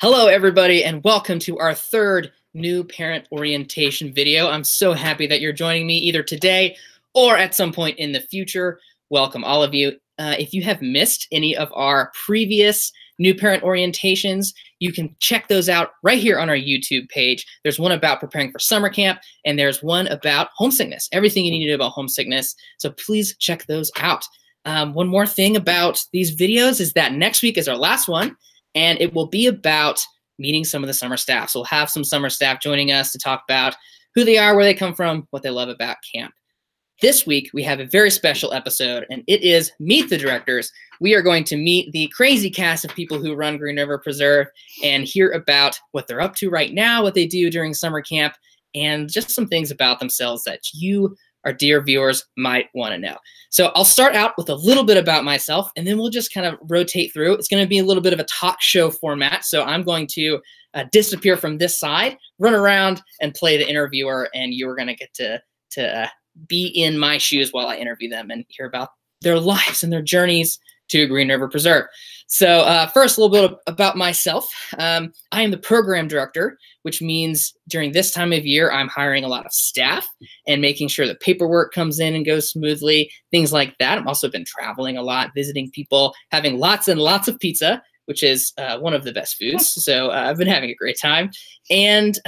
Hello, everybody, and welcome to our third new parent orientation video. I'm so happy that you're joining me either today or at some point in the future. Welcome, all of you. If you have missed any of our previous new parent orientations, you can check those out right here on our YouTube page. There's one about preparing for summer camp, and there's one about homesickness, everything you need to know about homesickness. So please check those out. One more thing about these videos is that next week is our last one, and it will be about meeting some of the summer staff. So we'll have some summer staff joining us to talk about who they are, where they come from, what they love about camp. This week, we have a very special episode, and it is Meet the Directors. We are going to meet the crazy cast of people who run Green River Preserve and hear about what they're up to right now, what they do during summer camp, and just some things about themselves that you, our dear viewers, might want to know. So I'll start out with a little bit about myself, and then we'll just kind of rotate through. It's going to be a little bit of a talk show format, so I'm going to disappear from this side, run around, and play the interviewer, and you're going to get to be in my shoes while I interview them and hear about their lives and their journeys to Green River Preserve. So first, a little bit about myself. I am the program director, which means during this time of year, I'm hiring a lot of staff and making sure the paperwork comes in and goes smoothly, things like that. I've also been traveling a lot, visiting people, having lots and lots of pizza, which is one of the best foods. So I've been having a great time. And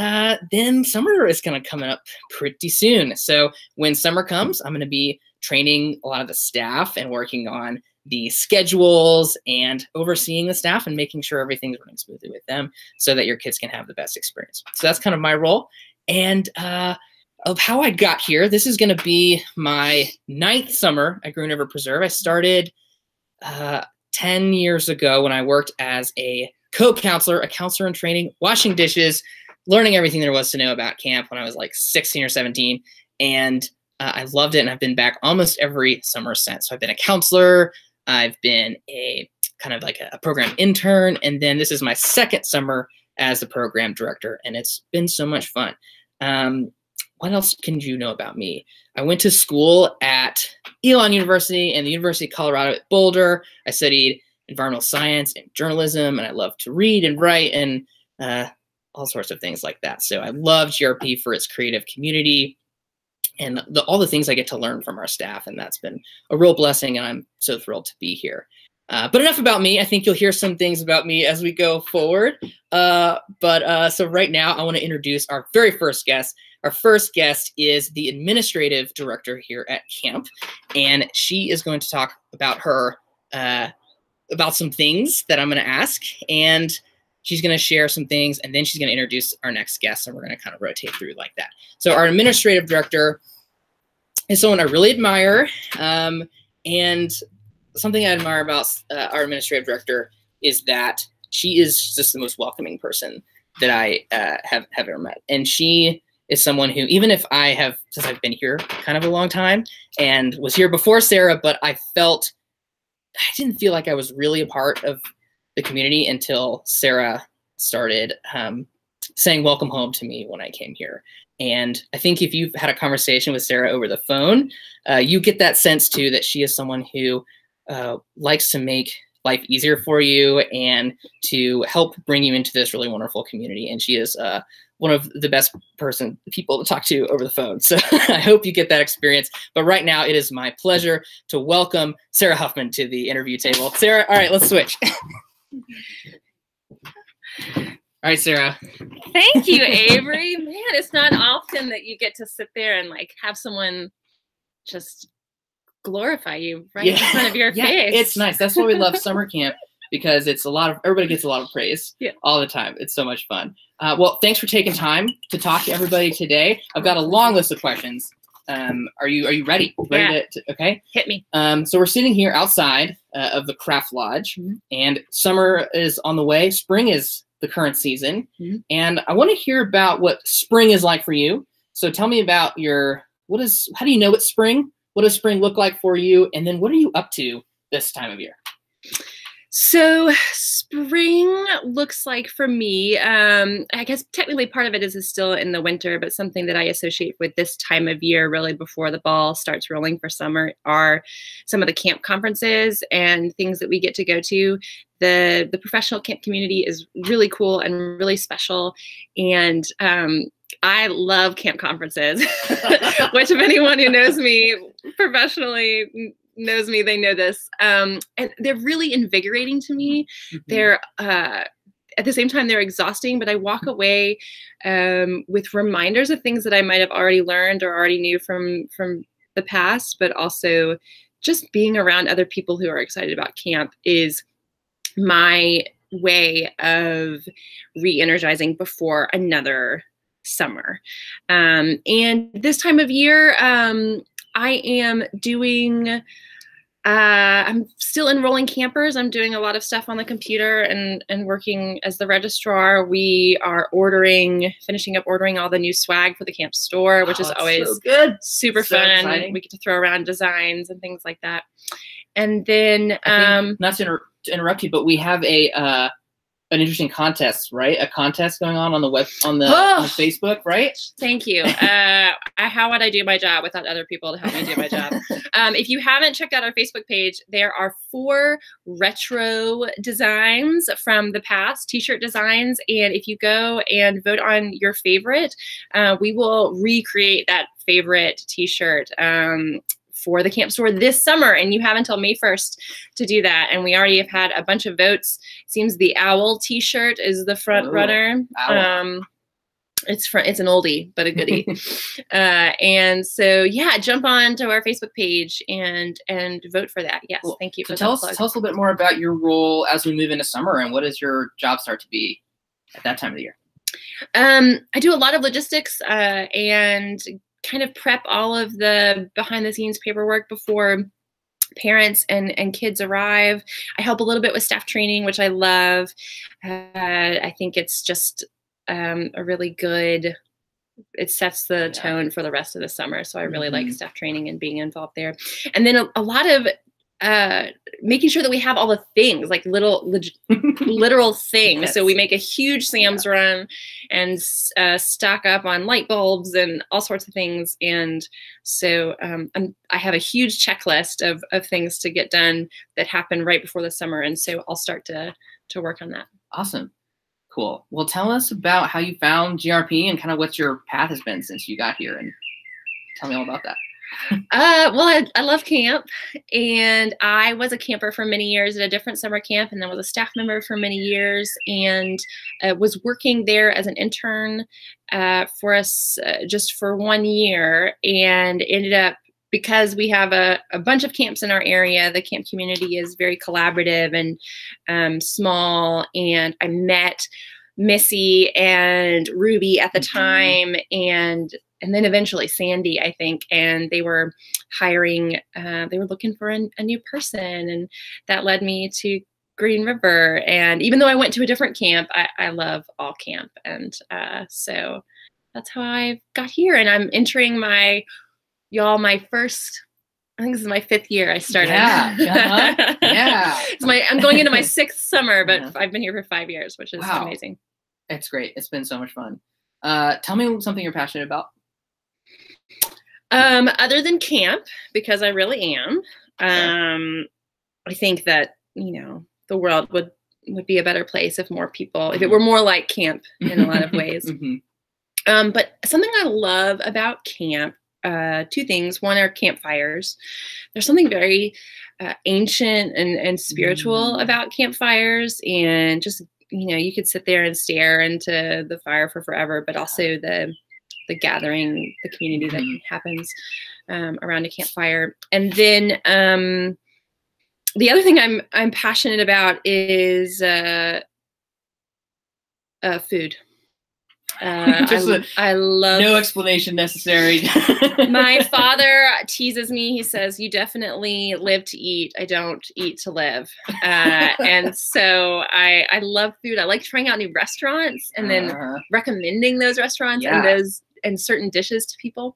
then summer is going to come up pretty soon. So when summer comes, I'm going to be training a lot of the staff and working on the schedules and overseeing the staff and making sure everything's running smoothly with them so that your kids can have the best experience. So that's kind of my role. And of how I got here, this is going to be my 9th summer at Green River Preserve. I started 10 years ago when I worked as a co-counselor, a counselor in training, washing dishes, learning everything there was to know about camp when I was like 16 or 17. And I loved it, and I've been back almost every summer since. So I've been a counselor, I've been a kind of like a program intern, and then this is my 2nd summer as the program director, and it's been so much fun. What else can you know about me? I went to school at Elon University and the University of Colorado at Boulder. I studied environmental science and journalism, and I love to read and write and all sorts of things like that. So I love GRP for its creative community and all the things I get to learn from our staff, and that's been a real blessing, and I'm so thrilled to be here. But enough about me. I think you'll hear some things about me as we go forward. So right now, I want to introduce our very first guest. Our first guest is the administrative director here at camp, and she is going to talk about her about some things that I'm going to ask, and she's going to share some things, and then she's going to introduce our next guest, and we're going to kind of rotate through like that. So our administrative director is someone I really admire, and something I admire about our administrative director is that she is just the most welcoming person that I have ever met. And she is someone who, even if I have, since I've been here kind of a long time and was here before Sarah, but I didn't feel like I was really a part of the community until Sarah started saying welcome home to me when I came here. And I think if you've had a conversation with Sarah over the phone, you get that sense too that she is someone who likes to make life easier for you and to help bring you into this really wonderful community. And she is one of the best people to talk to over the phone. So I hope you get that experience. But right now, it is my pleasure to welcome Sarah Huffman to the interview table. Sarah, all right, let's switch. All right, Sarah. Thank you, Avery. Man, it's not often that you get to sit there and like have someone just glorify you right in front of your face. It's nice. That's why we love summer camp, because it's everybody gets a lot of praise all the time. It's so much fun. Well, thanks for taking time to talk to everybody today. I've got a long list of questions. Are you ready? Okay. Hit me. So we're sitting here outside of the Craft Lodge, and summer is on the way. Spring is the current season, and I want to hear about what spring is like for you. So tell me about how do you know it's spring? What does spring look like for you? And then what are you up to this time of year? So spring that looks like for me, I guess technically part of it is still in the winter, but something that I associate with this time of year, really before the ball starts rolling for summer, are some of the camp conferences and things that we get to go to. The professional camp community is really cool and really special. And I love camp conferences, which if anyone who knows me professionally knows me, they know this. And they're really invigorating to me. They're at the same time, they're exhausting, but I walk away with reminders of things that I might have already learned or already knew from the past, but also just being around other people who are excited about camp is my way of re-energizing before another summer. And this time of year, I am doing, I'm still enrolling campers. I'm doing a lot of stuff on the computer and working as the registrar. We are finishing up ordering all the new swag for the camp store, which is always so good. Super So fun. exciting. We get to throw around designs and things like that. And then, not to interrupt you, but we have an interesting contest, right? A contest going on the web on Facebook, right? Thank you. How would I do my job without other people to help me do my job? If you haven't checked out our Facebook page, there are 4 retro designs from the past, t-shirt designs. And if you go and vote on your favorite, we will recreate that favorite t-shirt for the camp store this summer, and you have until May 1st to do that. And we already have had a bunch of votes. Seems the owl t-shirt is the front runner. It's an oldie, but a goodie. And so, yeah, jump on to our Facebook page and vote for that. Yes, cool. Thank you. So for tell us a little bit more about your role as we move into summer, and what does your job start to be at that time of the year? I do a lot of logistics and kind of prep all of the behind the scenes paperwork before parents and kids arrive. I help a little bit with staff training, which I love. I think it's just a really good, it sets the tone for the rest of the summer. So I really like staff training and being involved there. And then a lot of making sure that we have all the things, like literal things. Yes. So we make a huge Sam's run and stock up on light bulbs and all sorts of things. And so I have a huge checklist of things to get done that happen right before the summer. And so I'll start to work on that. Awesome. Cool. Well, tell us about how you found GRP and kind of what your path has been since you got here, and tell me all about that. Well, I love camp, and I was a camper for many years at a different summer camp, and then was a staff member for many years, and was working there as an intern for us just for 1 year, and ended up, because we have a bunch of camps in our area, the camp community is very collaborative and small, and I met Missy and Ruby at the time, and then eventually Sandy, I think, and they were hiring, they were looking for a new person, and that led me to Green River. And even though I went to a different camp, I love all camp, and so that's how I got here. And I'm entering my first, I think this is my 5th year I started. Yeah. Yeah. I'm going into my 6th summer, but I've been here for 5 years, which is amazing. It's great. It's been so much fun. Tell me something you're passionate about. Other than camp, because I really am. I think that, the world would be a better place if more people, if it were more like camp in a lot of ways. But something I love about camp, 2 things. One are campfires. There's something very ancient and spiritual about campfires, and just, you could sit there and stare into the fire for forever, but also the gathering, the community that happens around a campfire. And then the other thing I'm passionate about is food. I love. No explanation necessary. My father teases me. He says, "You definitely live to eat. I don't eat to live." And so I love food. I like trying out new restaurants and then recommending those restaurants and certain dishes to people.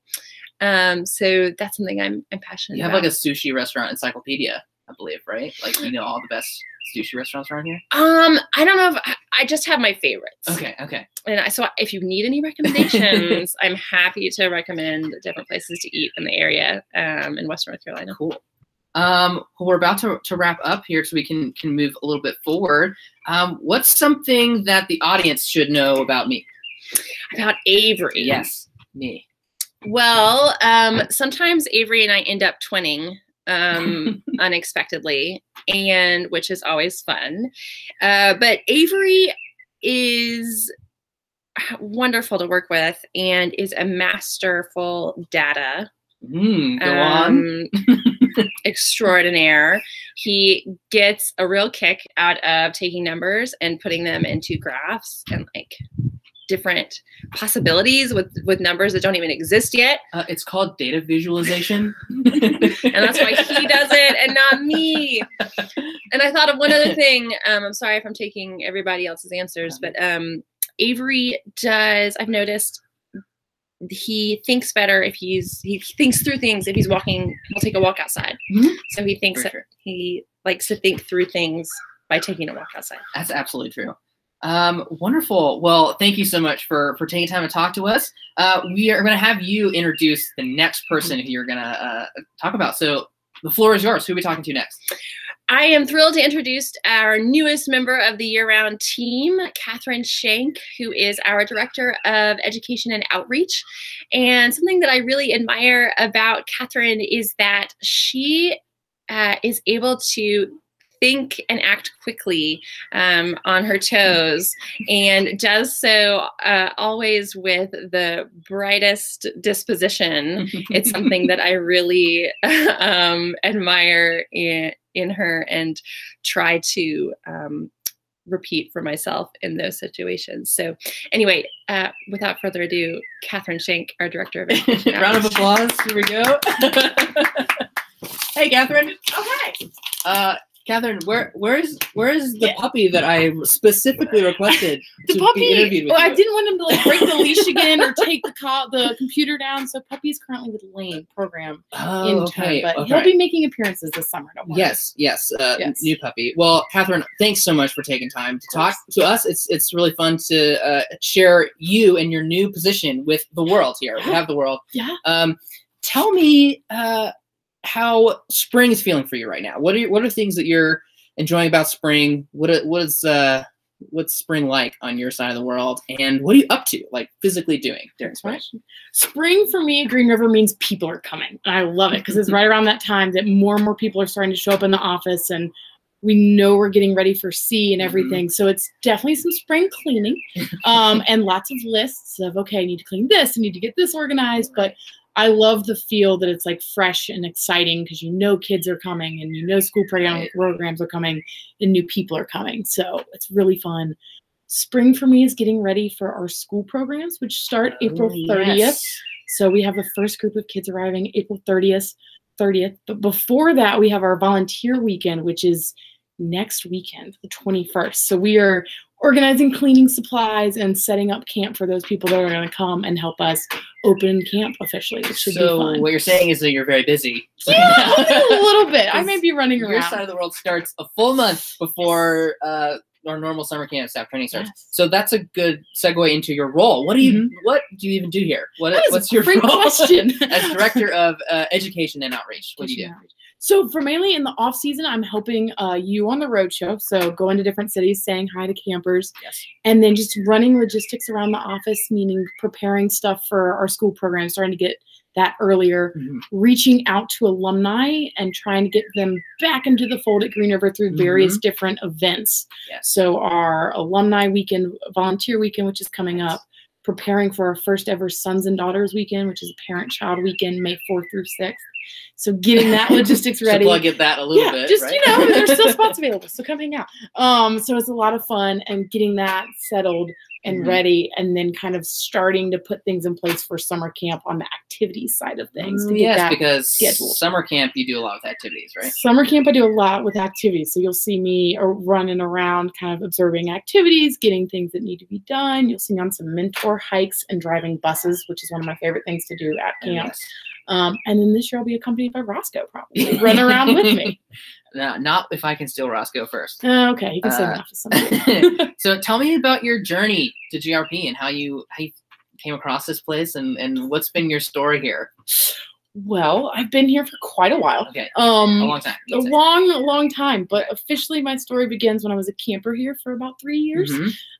So that's something I'm passionate about. You have like a sushi restaurant encyclopedia. I believe, right? Like, you know all the best sushi restaurants around here? I don't know if I just have my favorites. Okay. And so if you need any recommendations, I'm happy to recommend different places to eat in the area in Western North Carolina. Cool. Well, we're about to wrap up here so we can move a little bit forward. What's something that the audience should know about me? About Avery. Yes, me. Well, sometimes Avery and I end up twinning unexpectedly, and which is always fun. But Avery is wonderful to work with and is a masterful data. Go on. Extraordinaire. He gets a real kick out of taking numbers and putting them into graphs and like different possibilities with numbers that don't even exist yet. It's called data visualization. And that's why he does it and not me. And I thought of one other thing. I'm sorry if I'm taking everybody else's answers, but Avery does, I've noticed, he thinks better if he thinks through things. If he's walking, he'll take a walk outside. Mm-hmm. So he thinks that he likes to think through things by taking a walk outside. That's absolutely true. Wonderful. Well, thank you so much for taking time to talk to us. We are going to have you introduce the next person who you're going to talk about. So the floor is yours. Who are we talking to next? I am thrilled to introduce our newest member of the year-round team, Catherine Shank, who is our Director of Education and Outreach. And something that I really admire about Catherine is that she is able to think and act quickly on her toes, and does so always with the brightest disposition. It's something that I really admire in her and try to repeat for myself in those situations. So anyway, without further ado, Catherine Shank, our Director of Education. Round of applause. Here we go. Hey, Catherine. Oh, hi. Catherine, where is the puppy that I specifically requested the to puppy, be interviewed with? Well, I didn't want him to like break the leash again or take the computer down. So Puppy's currently with Lane program intern, but he'll be making appearances this summer. Don't worry. Yes, new puppy. Well, Catherine, thanks so much for taking time to talk to us. It's really fun to share you and your new position with the world here. We have the world. Yeah. Tell me how spring is feeling for you right now. What are things that you're enjoying about spring? What's spring like on your side of the world, and what are you up to, like physically doing during spring? Spring for me at Green River means people are coming, and I love it because it's right around that time that more and more people are starting to show up in the office, and we know we're getting ready for C and everything. Mm-hmm. So it's definitely some spring cleaning, and lots of lists of, okay, I need to clean this, I need to get this organized, but I love the feel that it's like fresh and exciting because you know kids are coming and you know school programs are coming and new people are coming. So it's really fun. Spring for me is getting ready for our school programs, which start April 30th. Yes. So we have the first group of kids arriving April 30th. But before that, we have our volunteer weekend, which is next weekend, the 21st. So we are organizing cleaning supplies and setting up camp for those people that are going to come and help us open camp officially, which should be fun. So what you're saying is that you're very busy. Yeah, a little bit. I may be running around. Your side of the world starts a full month before our normal summer camp staff training starts. Yes. So that's a good segue into your role. What do you even do here? What's your role question as Director of Education and Outreach? What do you do? So for mainly in the off season, I'm helping you on the road show. So going to different cities, saying hi to campers, and then just running logistics around the office, meaning preparing stuff for our school program, starting to get that earlier, reaching out to alumni and trying to get them back into the fold at Green River through various different events. So our alumni weekend, volunteer weekend, which is coming up, preparing for our first ever Sons and Daughters weekend, which is a parent-child weekend, May 4th through 6th. So getting that logistics ready. So plug at that a little bit, just, right? There's still spots available, so come hang out. So it's a lot of fun, and getting that settled and ready, and then kind of starting to put things in place for summer camp on the activities side of things. To get that because scheduled. Summer camp, you do a lot with activities, right? Summer camp, I do a lot with activities. So you'll see me running around kind of observing activities, getting things that need to be done. You'll see me on some mentor hikes and driving buses, which is one of my favorite things to do at camp. And then this year I'll be accompanied by Roscoe, probably running around with me. No, not if I can steal Roscoe first. Okay, you can say that for something. So tell me about your journey to GRP and how you came across this place and what's been your story here. Well, I've been here for quite a while. Okay, a long time. A long time. But officially, my story begins when I was a camper here for about 3 years.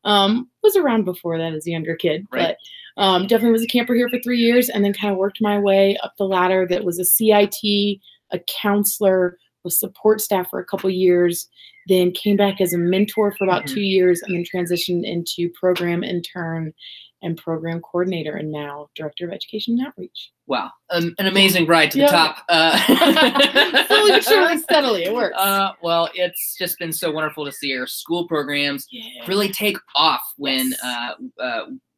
Was around before that as a younger kid, right. But definitely was a camper here for 3 years, and then kind of worked my way up the ladder. That was a CIT, a counselor, was support staff for a couple years, then came back as a mentor for about 2 years, and then transitioned into program intern and program coordinator, and now director of education and outreach. Wow, an amazing ride to the top. Slowly but surely, steadily, it works. Well, it's just been so wonderful to see your school programs really take off when,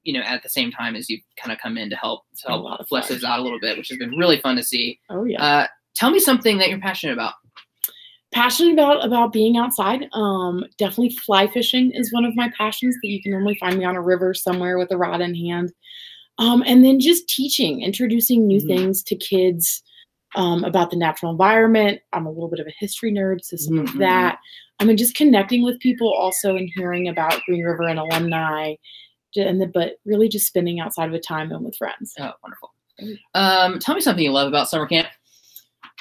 you know, at the same time as you kind of come in to help flesh those out a little bit, which has been really fun to see. Oh yeah. Tell me something that you're passionate about. Passionate about being outside. Definitely fly fishing is one of my passions that you can normally find me on a river somewhere with a rod in hand. And then just teaching, introducing new things to kids about the natural environment. I'm a little bit of a history nerd, so some of that. I mean, just connecting with people also and hearing about Green River and alumni, but really just spending outside of a time and with friends. Oh, wonderful. Tell me something you love about summer camp.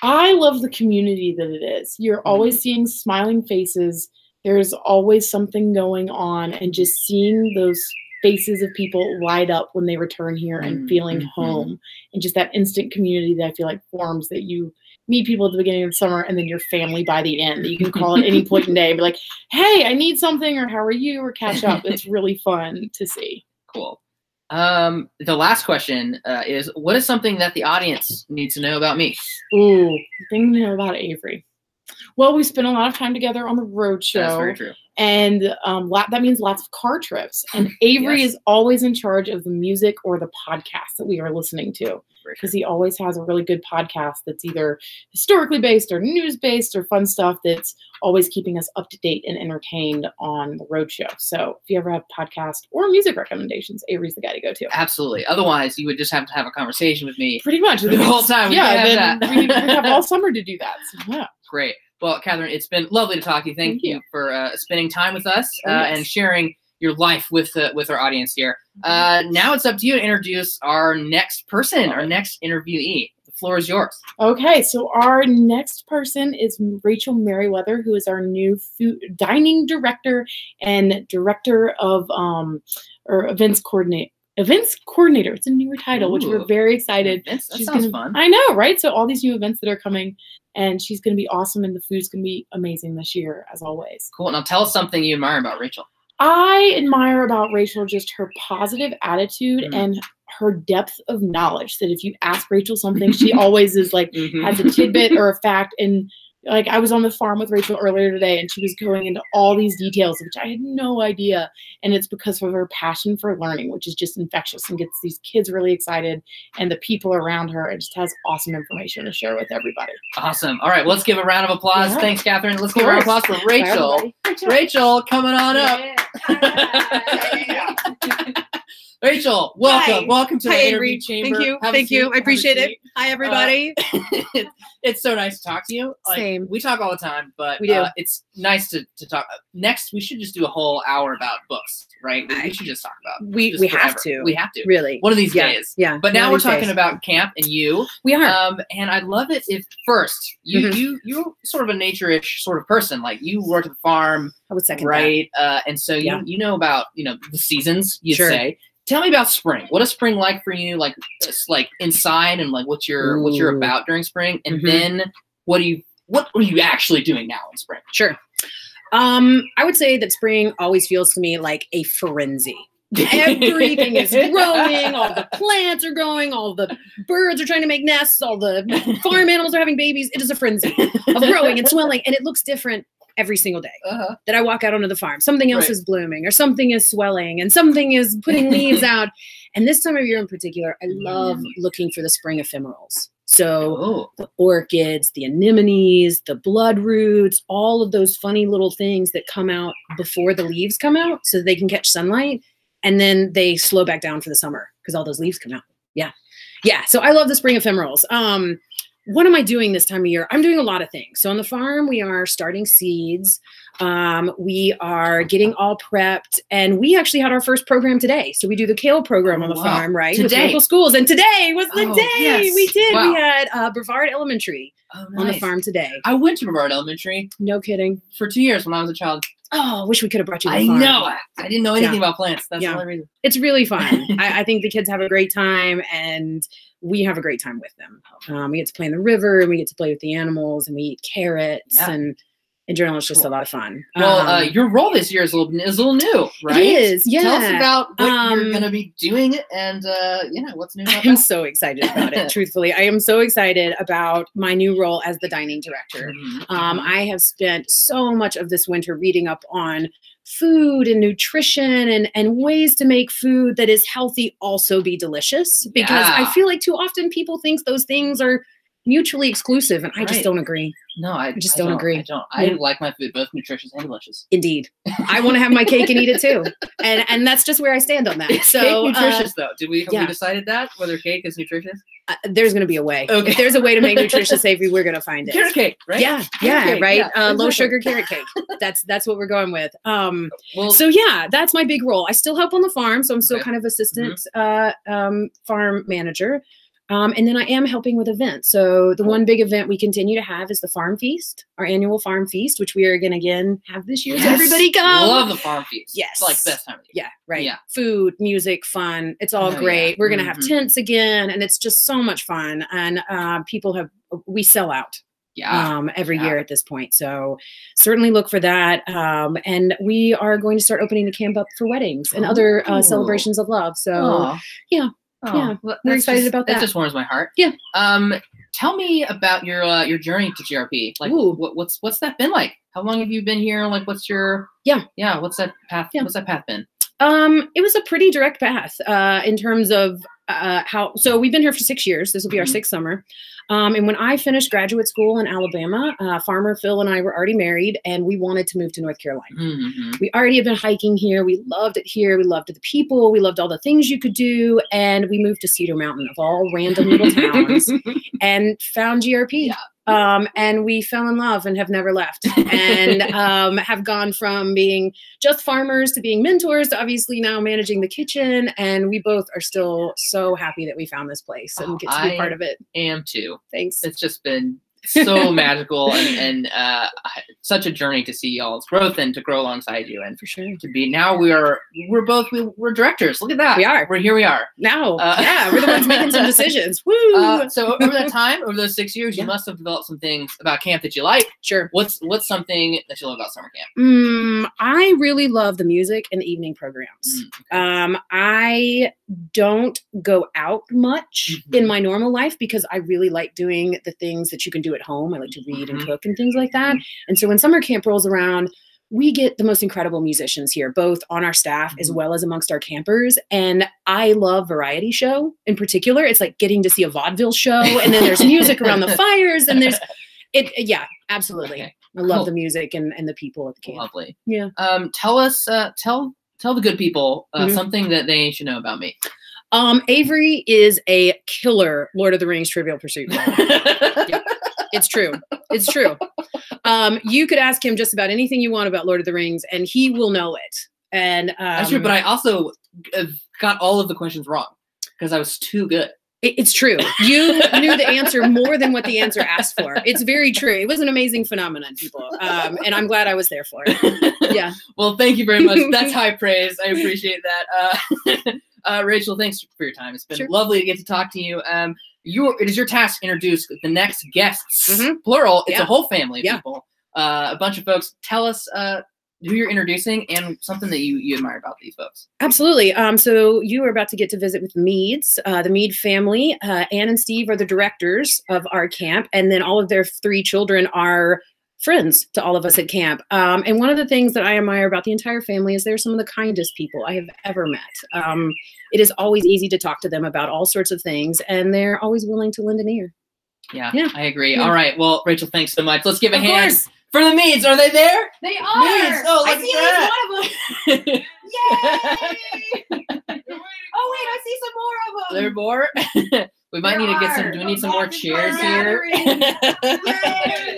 I love the community that it is. You're always seeing smiling faces. There's always something going on, and just seeing those faces of people light up when they return here and feeling home, and just that instant community that I feel like forms, that you meet people at the beginning of the summer and then your family by the end that you can call at any point in the day and be like, hey, I need something, or how are you, or catch up. It's really fun to see. Cool. The last question is, what is something that the audience needs to know about me? Ooh, thing to know about Avery. Well, we spent a lot of time together on the road show. That's very true. And that means lots of car trips. And Avery is always in charge of the music or the podcast that we are listening to, because he always has a really good podcast that's either historically based or news based or fun stuff that's always keeping us up to date and entertained on the road show. So if you ever have podcast or music recommendations, Avery's the guy to go to. Absolutely. Otherwise, you would just have to have a conversation with me. Pretty much. The whole time. Yeah, we have all summer to do that. So, yeah. Great. Well, Catherine, it's been lovely to talk to you. Thank you for spending time with us and sharing your life with our audience here. Now it's up to you to introduce our next person, our next interviewee. The floor is yours. Okay, so our next person is Rachel Merriweather, who is our new dining director and director of or events coordinator. It's a newer title, which we're very excited. That sounds fun. I know, right? So all these new events that are coming, and she's going to be awesome, and the food's going to be amazing this year, as always. Cool. Now tell us something you admire about Rachel. I admire about Rachel just her positive attitude and her depth of knowledge, that if you ask Rachel something, she always is like, has a tidbit or a fact. And like, I was on the farm with Rachel earlier today, and she was going into all these details, which I had no idea. And it's because of her passion for learning, which is just infectious and gets these kids really excited, and the people around her, and just has awesome information to share with everybody. Awesome. All right, well, let's give a round of applause. Yeah. Thanks, Catherine. Let's give a round of applause for Rachel. Rachel, coming on up. Rachel, welcome. Welcome to the interview chamber. Thank you. I appreciate it. Hi, everybody. It's so nice to talk to you. Like, Same. We talk all the time, but we do. It's nice to talk. Next, we should just do a whole hour about books, right? We should just talk about We have to. We have to. Really. One of these days. Yeah. But now we're talking about camp and you. We are. And I'd love it if first, you're sort of a nature-ish sort of person. Like, you work at the farm. I would second right? And so you know about, the seasons, you'd say. Tell me about spring. What is spring like for you? Like, it's like inside, and like what you're about during spring, and then what are you actually doing now in spring? Sure. I would say that spring always feels to me like a frenzy. Everything is growing, all the plants are growing, all the birds are trying to make nests, all the farm animals are having babies. It is a frenzy of growing and swelling, and it looks different every single day that I walk out onto the farm. Something else is blooming, or something is swelling, and something is putting leaves out. And this time of year in particular, I love looking for the spring ephemerals. So the orchids, the anemones, the bloodroots, all of those funny little things that come out before the leaves come out so they can catch sunlight. And then they slow back down for the summer because all those leaves come out. Yeah. Yeah, so I love the spring ephemerals. What am I doing this time of year? I'm doing a lot of things. So on the farm, we are starting seeds. We are getting all prepped, and we actually had our first program today. So we do the kale program on the farm, right? With Today. local schools, and today was the day. Yes. We did. Wow. We had Brevard Elementary on the farm today. I went to Brevard Elementary No kidding. for 2 years when I was a child. Oh, wish we could have brought you to the I farm. know. I didn't know anything Yeah. about plants. That's Yeah. the only reason. It's really fun. I think the kids have a great time, and we have a great time with them. We get to play in the river, and we get to play with the animals, and we eat carrots, Yeah. and in general, it's just a lot of fun. Well, your role this year is a little new, right? It is, yeah. Tell us about what you're Um, going to be doing and, what's new about I'm that. so excited about it. Truthfully, I am so excited about my new role as the dining director. I have spent so much of this winter reading up on food and nutrition and ways to make food that is healthy also be delicious, because Yeah. I feel like too often people think those things are mutually exclusive, and I just Right. don't agree. No, I just I don't agree. I don't. I Yeah. like my food both nutritious and delicious. Indeed. I want to have my cake and eat it too. And that's just where I stand on that. So Cake nutritious though. Have we yeah. decided that whether cake is nutritious? there's going to be a way. Okay. If there's a way to make nutritious savory, we're going to find it. Carrot cake, right? Yeah, Carrot cake, right. yeah, Low exactly. sugar carrot cake. That's what we're going with. Well, So yeah, that's my big role. I still help on the farm, so I'm still Okay. kind of assistant farm manager. And then I am helping with events. So the one big event we continue to have is the Farm Feast, our annual Farm Feast, which we are going to again have this year. So yes. everybody come. Love the farm feast. Yes. It's like best time of the year. Yeah, right. Yeah. Food, music, fun. It's all Oh, yeah. great. We're going to have Mhm. tents again, and it's just so much fun. And we sell out Yeah. every Yeah. year at this point. So certainly look for that. And we are going to start opening the camp up for weddings and other Ooh. celebrations of love. So Aw. yeah. Oh, Yeah. well, We're that's excited just- about That that. just warms my heart. Yeah. Tell me about your journey to GRP. Like, Ooh. what's that been like? How long have you been here? Like, what's your Yeah. What's that path? Yeah. What's that path been? It was a pretty direct path in terms of so we've been here for 6 years. This will be our Mhm. 6th summer. And when I finished graduate school in Alabama, Farmer Phil and I were already married, and we wanted to move to North Carolina. Mm-hmm. We already had been hiking here. We loved it here. We loved the people. We loved all the things you could do. And we moved to Cedar Mountain, of all random little towns, and found GRP. Yeah. And we fell in love and have never left, and have gone from being just farmers to being mentors to obviously now managing the kitchen. And we both are still so happy that we found this place and Oh, get to be I part of it. Am too. Thanks. It's just been so magical and such a journey to see y'all's growth and to grow alongside you and For sure. to be now we're directors. Look at that. We are. Here we are. Now, Uh, yeah, we're the ones making some decisions. Woo! So over that time, over those 6 years, you Yeah. must have developed some things about camp that you like. Sure. What's something that you love about summer camp? I really love the music and the evening programs. I don't go out much Mhm. in my normal life because I really like doing the things that you can do at home. I like to read and Mhm. cook and things like that. And so when summer camp rolls around, we get the most incredible musicians here, both on our staff as Mhm. well as amongst our campers. And I love variety show in particular. It's like getting to see a vaudeville show, and then there's music around the fires, and there's it. Yeah, absolutely. Okay. I love Cool. the music and the people at the camp. Lovely. Yeah. Tell us, tell the good people Mhm. something that they should know about me. Avery is a killer Lord of the Rings Trivial Pursuit fan. It's true. It's true. You could ask him just about anything you want about Lord of the Rings, and he will know it. And That's true, but I also got all of the questions wrong because I was too good. it's true. You knew the answer more than what the answer asked for. It's very true. It was an amazing phenomenon, people. And I'm glad I was there for it. Yeah. Well, thank you very much. That's high praise. I appreciate that. Rachel, thanks for your time. It's been Sure. lovely to get to talk to you. It is your task to introduce the next guests, Mhm. plural. It's Yeah. a whole family of Yeah. people. A bunch of folks. Tell us who you're introducing and something that you admire about these folks. Absolutely. So you are about to get to visit with the Meads, the Mead family. Anne and Steve are the directors of our camp, and then all of their 3 children are friends to all of us at camp. And one of the things that I admire about the entire family is they're some of the kindest people I have ever met. It is always easy to talk to them about all sorts of things, and they're always willing to lend an ear. Yeah, Yeah. I agree. Yeah. All right. Well, Rachel, thanks so much. Let's give a Of hand course. for the Meads. Are they there? They Meads. Oh, I look see at at least one of them. Yay! Oh wait, I see some more of them. They're more. We might need to get some. Do we need some more chairs here?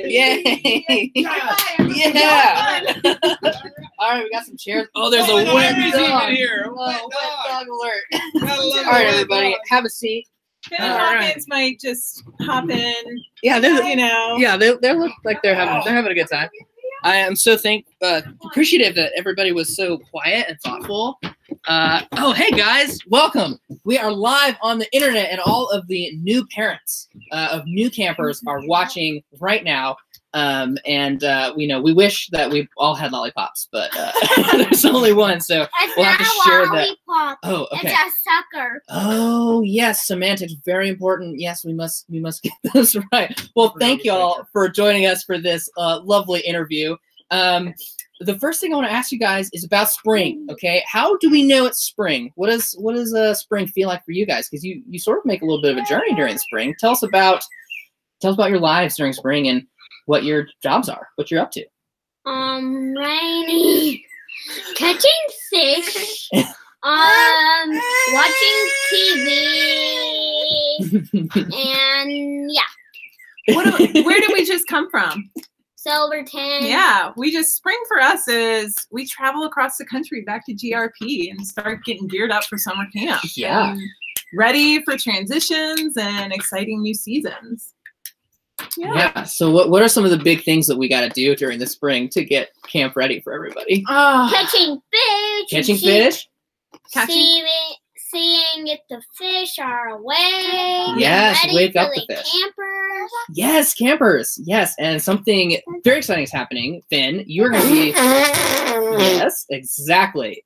Yay! Yeah. All right, we got some chairs. Oh, there's a wet dog here. Oh, wet dog alert! All All right, everybody, have a seat. Finn All Hawkins might just hop in. Yeah, You know. yeah, they look like they're having a good time. I am so appreciative that everybody was so quiet and thoughtful. Oh, hey guys, welcome. We are live on the internet, and all of the new parents of new campers are watching right now. We wish that we all had lollipops, but there's only one, so It's we'll have not to a share that. lollipop. Oh, okay. It's a sucker. Oh, yes, semantics, very important. Yes, we must get those right. Well, thank y'all for joining us for this lovely interview. The first thing I want to ask you guys is about spring, okay? How do we know it's spring? What does spring feel like for you guys? Because you sort of make a little bit of a journey during the spring. Tell us about your lives during spring and what your jobs are, what you're up to. Rainy. Catching fish. Watching TV. And yeah, Where did we just come from? Silverton. Yeah, spring for us is we travel across the country back to GRP and start getting geared up for summer camp. Yeah. And ready for transitions and exciting new seasons. Yeah. So what are some of the big things that we got to do during the spring to get camp ready for everybody? Catching fish. Catching fish? Seeing if the fish are awake. Yes, Ready wake for up the fish. Campers. Yes, campers. Yes, and something very exciting is happening. Finn, you're going to be... Yes, exactly.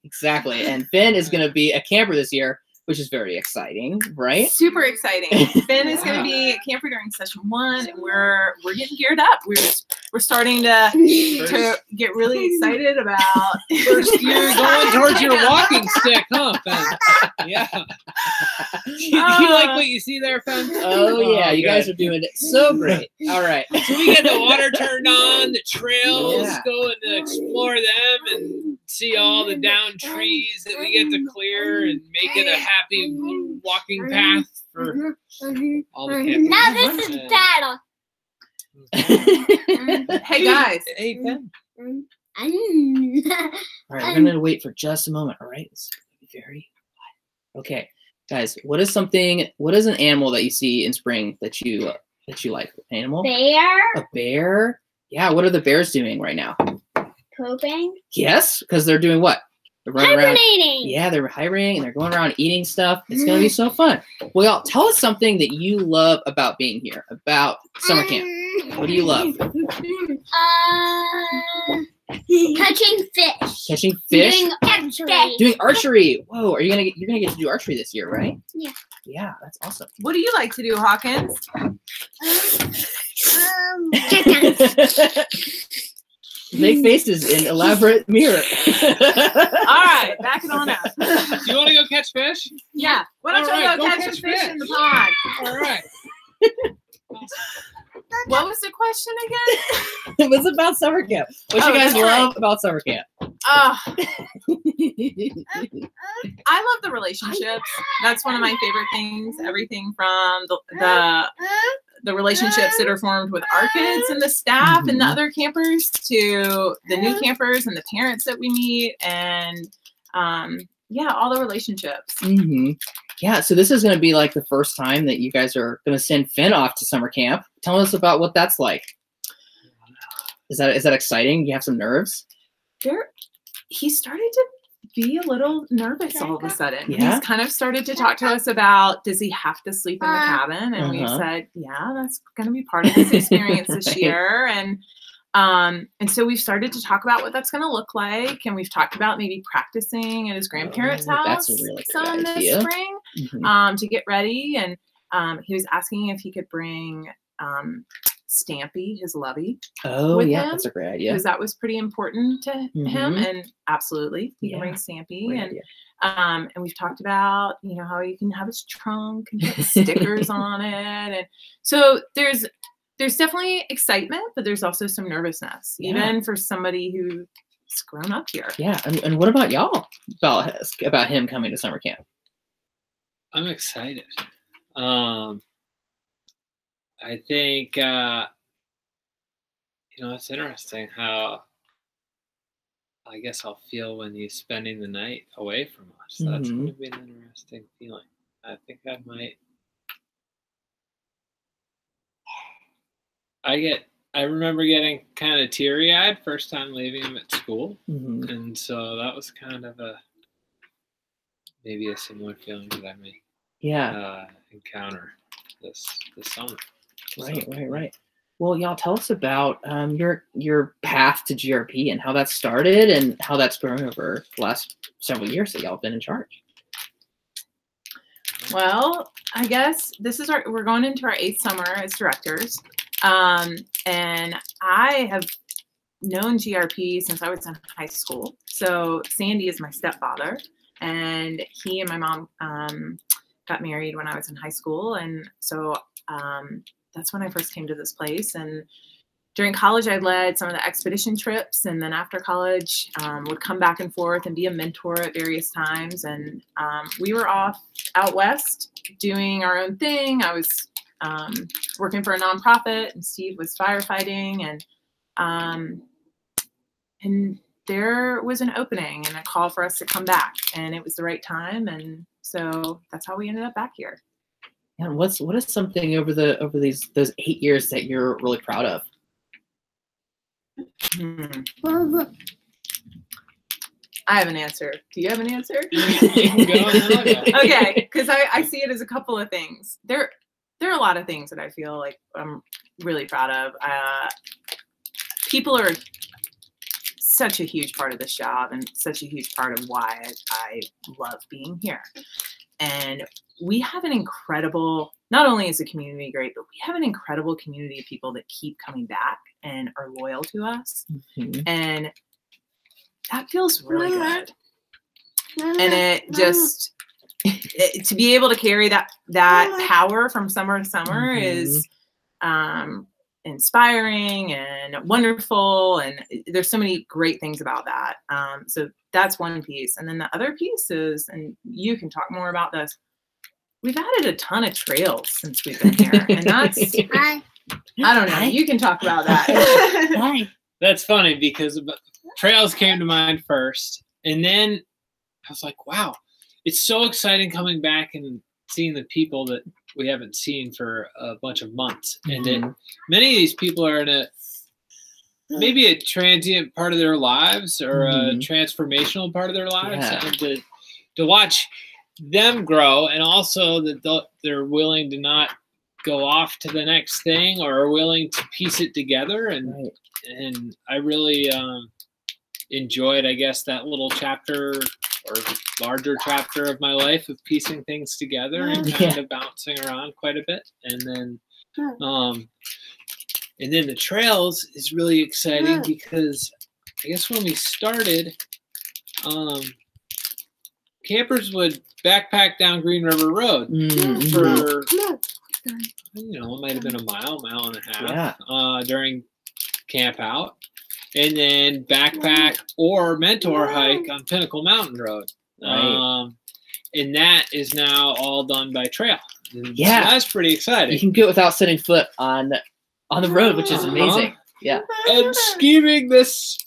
And Finn is going to be a camper this year, which is very exciting, right? Super exciting. Finn is going to be a camper during session 1, and we're getting geared up. We're starting to get really excited about First year going towards your walking stick, huh, Finn? Yeah. You like what you see there, Finn? Oh, yeah, you guys are doing it so great. All right. So we get the water turned on, the trails, Yeah. go and explore them and see all the down trees that we get to clear and make it a happy walking path for all the campers. Now this is battle. Hey guys. Hey, Finn. All right, we're going to wait for just a moment, all right? It's very quiet. Okay, guys, what is an animal that you see in spring that you like? Animal? Bear A bear? Yeah, what are the bears doing right now? pooping. Yes, because they're doing what? They're running around. Hibernating. Yeah, they're hibernating and they're going around eating stuff. It's going to be so fun. Well, y'all, tell us something that you love about being here, about summer camp. What do you love? Catching fish. Catching fish? Doing archery. Doing archery. Whoa, you're gonna get to do archery this year, right? Yeah. Yeah, that's awesome. What do you like to do, Hawkins? Make faces in elaborate mirror. All right, back it on up. Do you want to go catch fish? Yeah. Why don't All you right, go go catch catch some fish fish. in the pond? All right. What was the question again? It was about summer camp. What you guys that's right. love about summer camp? I love the relationships. That's one of my favorite things. Everything from the relationships that are formed with our kids and the staff and the other campers to the new campers and the parents that we meet and all the relationships. Mm-hmm. Yeah, so this is going to be like the first time that you guys are going to send Finn off to summer camp. Tell us about what that's like. Is that exciting? You have some nerves? He started to be a little nervous all of a sudden. Yeah? He's kind of started to talk to us about, does he have to sleep in the cabin? And we Uh-huh. said, yeah, that's going to be part of his experience this Right. year. And so we've started to talk about what that's going to look like. And we've talked about maybe practicing at his grandparents' Oh, house that's a really some good this idea. spring Mhm. to get ready. And he was asking if he could bring Stampy, his lovey, Oh, with yeah, him, that's a great idea. because that was pretty important to him. Mhm. And absolutely, he can Yeah, bring Stampy. Great And idea. and we've talked about, how you can have his trunk and put stickers on it. And so there's definitely excitement, but there's also some nervousness, Yeah. even for somebody who's grown up here. Yeah, and what about y'all about him coming to summer camp? I'm excited. I think it's interesting how I guess I'll feel when he's spending the night away from us. That's going to be an interesting feeling. I think I might. I remember getting kind of teary-eyed first time leaving him at school, and so that was kind of maybe a similar feeling that I may encounter this summer. Right. Well, y'all tell us about your path to GRP and how that started and how that's grown over the last several years that y'all have been in charge. Well, I guess we're going into our 8th summer as directors. And I have known GRP since I was in high school. So Sandy is my stepfather, and he and my mom got married when I was in high school. And so that's when I first came to this place. And during college, I led some of the expedition trips. And then after college, would come back and forth and be a mentor at various times. And we were off out west doing our own thing. I was working for a nonprofit, and Steve was firefighting, and there was an opening and a call for us to come back, and it was the right time, and so that's how we ended up back here. And what is something over those 8 years that you're really proud of? I have an answer. Do you have an answer? Go. Okay, because I see it as a couple of things. There are a lot of things that I feel like I'm really proud of. People are such a huge part of this job and such a huge part of why I love being here. And we have an incredible, not only is the community great, but we have an incredible community of people that keep coming back and are loyal to us. And that feels really good. And it just... to be able to carry that power from summer to summer is inspiring and wonderful, and there's so many great things about that. So that's one piece, and then the other piece is, and you can talk more about this, we've added a ton of trails since we've been here, and that's I don't know. You can talk about that. That's funny because trails came to mind first, and then I was like, wow. It's so exciting coming back and seeing the people that we haven't seen for a bunch of months. And then many of these people are in maybe a transient part of their lives or a transformational part of their lives. Yeah. And to watch them grow, and also that they're willing to not go off to the next thing or are willing to piece it together. And I really enjoyed, I guess, that little chapter or larger chapter of my life of piecing things together and kind of bouncing around quite a bit. And then the trails is really exciting because I guess when we started, campers would backpack down Green River Road for, it might have been a mile and a half during camp out. And then backpack or mentor hike on Pinnacle Mountain Road. And that is now all done by trail. And so that's pretty exciting. You can do it without setting foot on the road, which is amazing. Yeah. And scheming this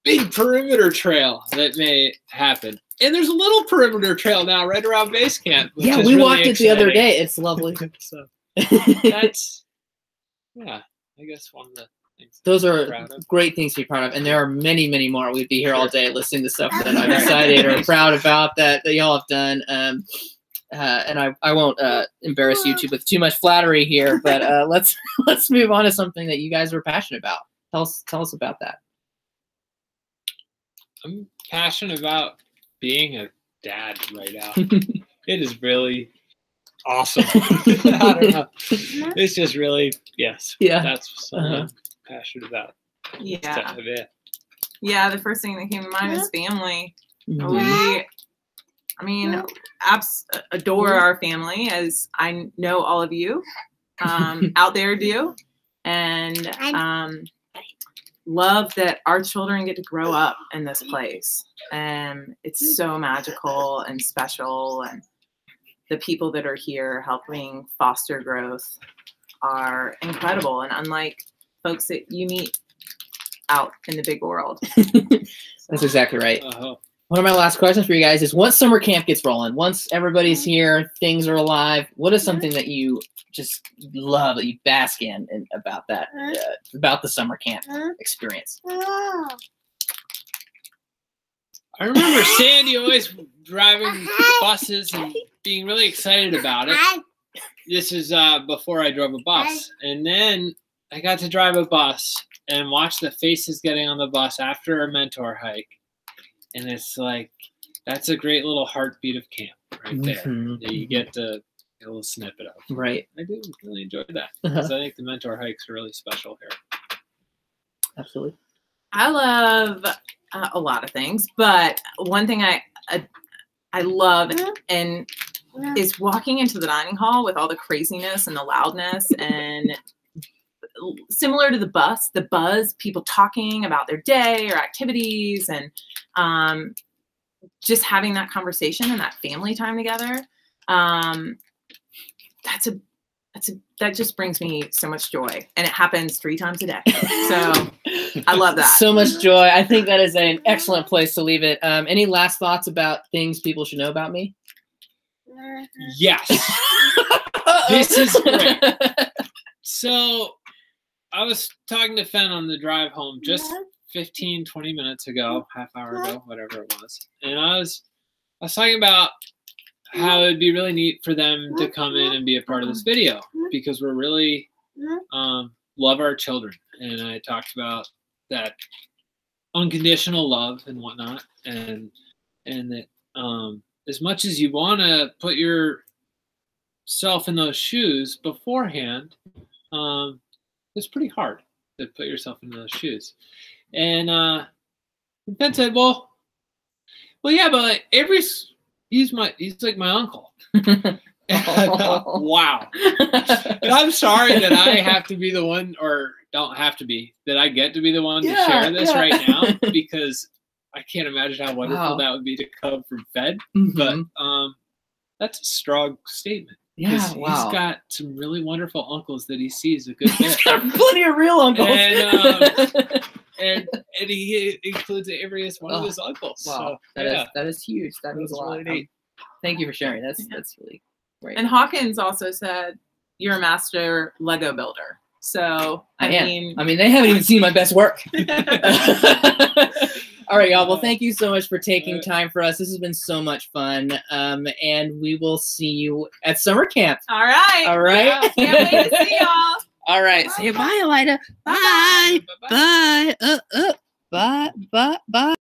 big perimeter trail that may happen. And there's a little perimeter trail now right around base camp. Yeah, we walked it the other day. It's lovely. So that's, I guess one of the things. Those are great things to be proud of. And there are many, many more. We'd be here all day listening to stuff that I'm excited or proud about that y'all have done. And I won't embarrass you with too much flattery here, but let's move on to something that you guys are passionate about. Tell us about that. I'm passionate about being a dad right now. It is really awesome. I don't know. It's just really, that's something I'm passionate about. Yeah. Yeah. The first thing that came to mind is family. Mm-hmm. We adore our family, as I know all of you out there do, and love that our children get to grow up in this place. And it's so magical and special, and the people that are here helping foster growth are incredible and unlike folks that you meet out in the big world. That's exactly right. Uh-huh. One of my last questions for you guys is, once summer camp gets rolling, once everybody's here, things are alive, what is something that you just love, that you bask in and about that, about the summer camp experience? I remember Sandy always driving buses and being really excited about it. This is before I drove a bus. And then I got to drive a bus and watch the faces getting on the bus after a mentor hike. And it's like, that's a great little heartbeat of camp right there that you get to get a little snippet of. Right. I do really enjoy that, because I think the mentor hikes are really special here. Absolutely. I love a lot of things, but one thing I love and is walking into the dining hall with all the craziness and the loudness, and similar to the buzz, people talking about their day or activities, and just having that conversation and that family time together. That just brings me so much joy, and it happens 3 times a day. So I love that. So much joy. I think that is an excellent place to leave it. Any last thoughts about things people should know about me? Yes. This is great. So I was talking to Fen on the drive home just 15, 20 minutes ago, half hour ago, whatever it was. And I was talking about how it'd be really neat for them to come in and be a part of this video, because we're really love our children. And I talked about that unconditional love and whatnot, and that as much as you want to put yourself in those shoes beforehand, it's pretty hard to put yourself in those shoes. And Ben said, well, yeah, but he's like my uncle. And I thought, wow. And I'm sorry that I have to be the one, or don't have to be, that I get to be the one to share this right now, because I can't imagine how wonderful that would be to come from Fed. But that's a strong statement. Yeah, He's got some really wonderful uncles that he sees a good bit. He's got plenty of real uncles. And he includes Avery as one of his uncles. Wow, So, that is huge. That means a lot. Really neat. Thank you for sharing. That's really great. And Hawkins also said, you're a master Lego builder. So I mean, they haven't even seen my best work. All right, y'all. Well, thank you so much for taking time for us. This has been so much fun. And we will see you at summer camp. All right. All right. Yeah, can't wait to see y'all. All right. Say bye, Elida. Bye. Bye. Bye. Bye. Bye.